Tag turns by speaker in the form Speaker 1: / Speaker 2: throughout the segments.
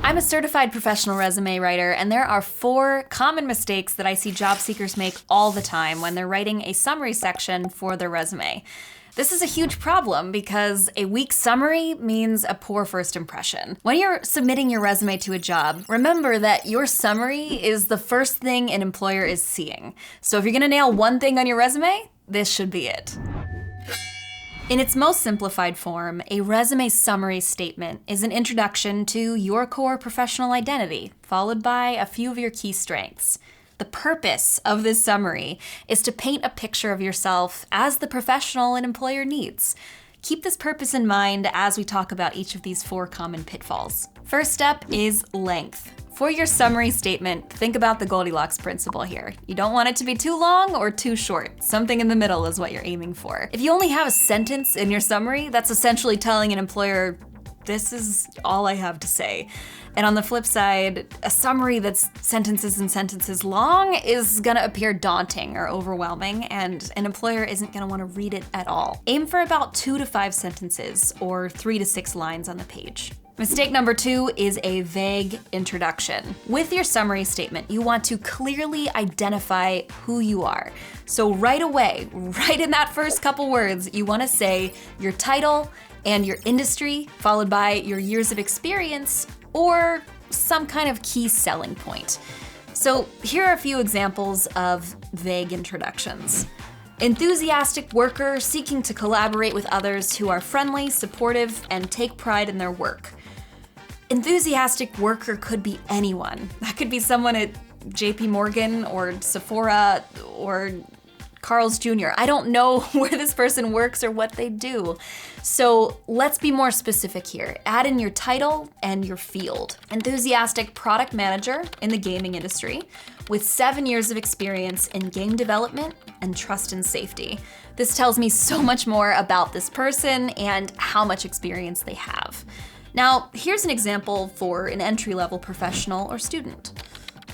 Speaker 1: I'm a certified professional resume writer, and there are 4 common mistakes that I see job seekers make all the time when they're writing a summary section for their resume. This is a huge problem because a weak summary means a poor first impression. When you're submitting your resume to a job, remember that your summary is the first thing an employer is seeing. So if you're gonna nail one thing on your resume, this should be it. In its most simplified form, a resume summary statement is an introduction to your core professional identity, followed by a few of your key strengths. The purpose of this summary is to paint a picture of yourself as the professional an employer needs. Keep this purpose in mind as we talk about each of these 4 common pitfalls. First up is length. For your summary statement, think about the Goldilocks principle here. You don't want it to be too long or too short. Something in the middle is what you're aiming for. If you only have a sentence in your summary, that's essentially telling an employer, this is all I have to say. And on the flip side, a summary that's sentences and sentences long is gonna appear daunting or overwhelming, and an employer isn't gonna wanna read it at all. Aim for about 2 to 5 sentences or 3 to 6 lines on the page. Mistake number 2 is a vague introduction. With your summary statement, you want to clearly identify who you are. So right away, right in that first couple words, you wanna say your title and your industry, followed by your years of experience or some kind of key selling point. So here are a few examples of vague introductions. Enthusiastic worker seeking to collaborate with others who are friendly, supportive, and take pride in their work. Enthusiastic worker could be anyone. That could be someone at JP Morgan or Sephora or Carl's Jr. I don't know where this person works or what they do. So let's be more specific here. Add in your title and your field. Enthusiastic product manager in the gaming industry with 7 years of experience in game development and trust and safety. This tells me so much more about this person and how much experience they have. Now, here's an example for an entry-level professional or student.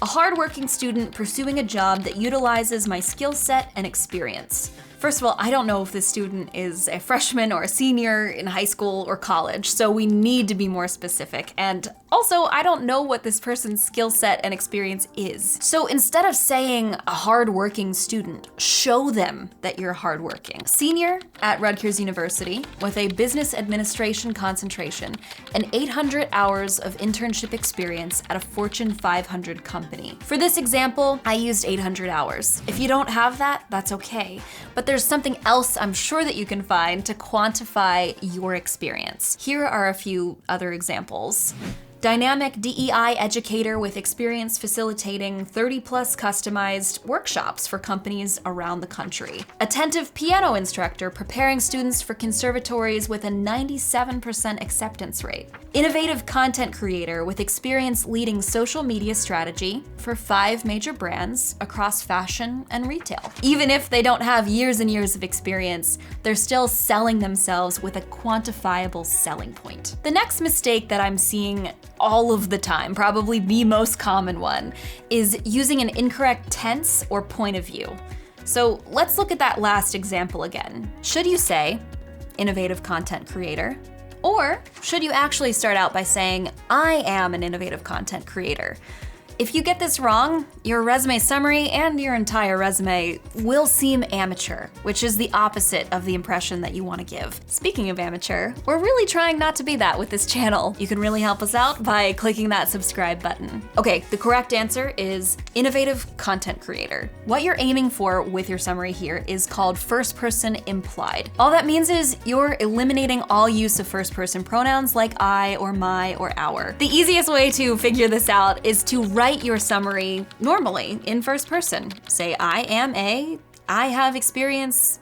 Speaker 1: A hardworking student pursuing a job that utilizes my skill set and experience. First of all, I don't know if this student is a freshman or a senior in high school or college, so we need to be more specific. And also, I don't know what this person's skill set and experience is. So instead of saying a hardworking student, show them that you're hardworking. Senior at Rutgers University with a business administration concentration and 800 hours of internship experience at a Fortune 500 company. For this example, I used 800 hours. If you don't have that, that's okay. But there's something else I'm sure that you can find to quantify your experience. Here are a few other examples. Dynamic DEI educator with experience facilitating 30+ customized workshops for companies around the country. Attentive piano instructor preparing students for conservatories with a 97% acceptance rate. Innovative content creator with experience leading social media strategy for 5 major brands across fashion and retail. Even if they don't have years and years of experience, they're still selling themselves with a quantifiable selling point. The next mistake that I'm seeing all of the time, probably the most common one, is using an incorrect tense or point of view. So let's look at that last example again. Should you say, innovative content creator? Or should you actually start out by saying, I am an innovative content creator? If you get this wrong, your resume summary and your entire resume will seem amateur, which is the opposite of the impression that you want to give. Speaking of amateur, we're really trying not to be that with this channel. You can really help us out by clicking that subscribe button. Okay, the correct answer is innovative content creator. What you're aiming for with your summary here is called first person implied. All that means is you're eliminating all use of first person pronouns like I or my or our. The easiest way to figure this out is to write your summary normally in first person. Say, I have experience, ...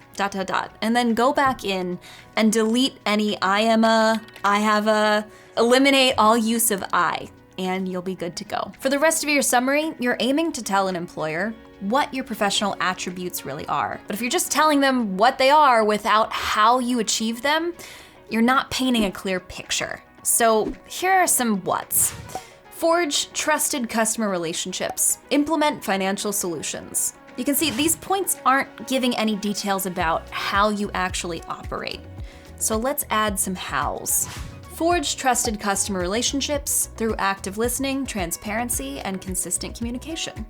Speaker 1: and then go back in and delete any I am a, I have a, eliminate all use of I, and you'll be good to go. For the rest of your summary, you're aiming to tell an employer what your professional attributes really are. But if you're just telling them what they are without how you achieve them, you're not painting a clear picture. So here are some whats. Forge trusted customer relationships. Implement financial solutions. You can see these points aren't giving any details about how you actually operate. So let's add some hows. Forge trusted customer relationships through active listening, transparency, and consistent communication.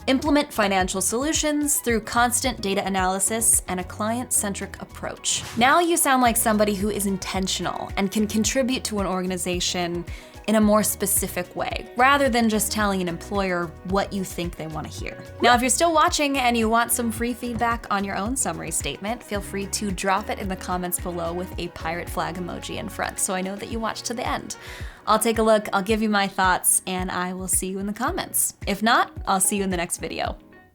Speaker 1: Implement financial solutions through constant data analysis and a client-centric approach. Now you sound like somebody who is intentional and can contribute to an organization in a more specific way, rather than just telling an employer what you think they want to hear. Now, if you're still watching and you want some free feedback on your own summary statement, feel free to drop it in the comments below with a pirate flag emoji in front, so I know that you watched to the end. I'll take a look, I'll give you my thoughts, and I will see you in the comments. If not, I'll see you in the next video.